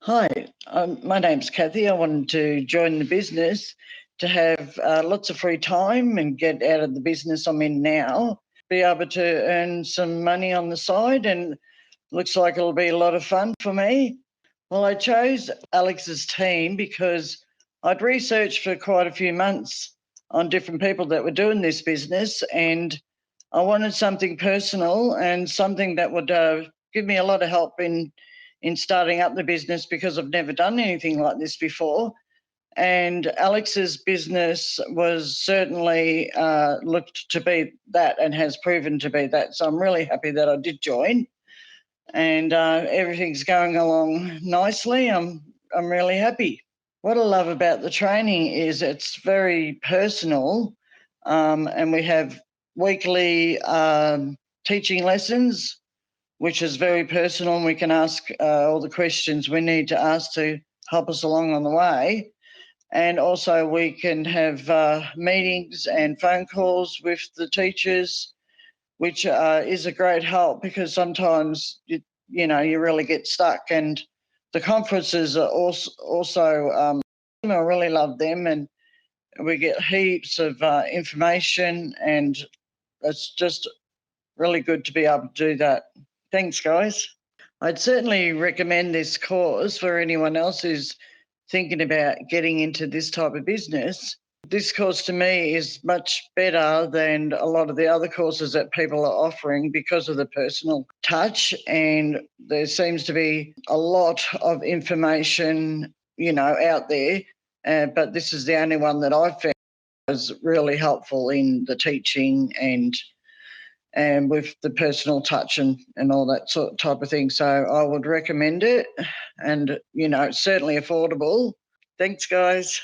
Hi, my name's Kathy. I wanted to join the business to have lots of free time and get out of the business I'm in now, be able to earn some money on the side, and looks like it'll be a lot of fun for me. Well, I chose Alex's team because I'd researched for quite a few months on different people that were doing this business, and I wanted something personal and something that would give me a lot of help in starting up the business because I've never done anything like this before. And Alex's business was certainly looked to be that and has proven to be that. So I'm really happy that I did join, and everything's going along nicely. I'm really happy. What I love about the training is it's very personal, and we have weekly teaching lessons, which is very personal, and we can ask all the questions we need to ask to help us along on the way. And also we can have meetings and phone calls with the teachers, which is a great help because sometimes you really get stuck. And the conferences are also I really love them, and we get heaps of information, and it's just really good to be able to do that. Thanks, guys. I'd certainly recommend this course for anyone else who's thinking about getting into this type of business. This course to me is much better than a lot of the other courses that people are offering because of the personal touch, and there seems to be a lot of information, out there, but this is the only one that I've found is really helpful in the teaching and with the personal touch and all that sort of type of thing. So I would recommend it, and it's certainly affordable. Thanks, guys.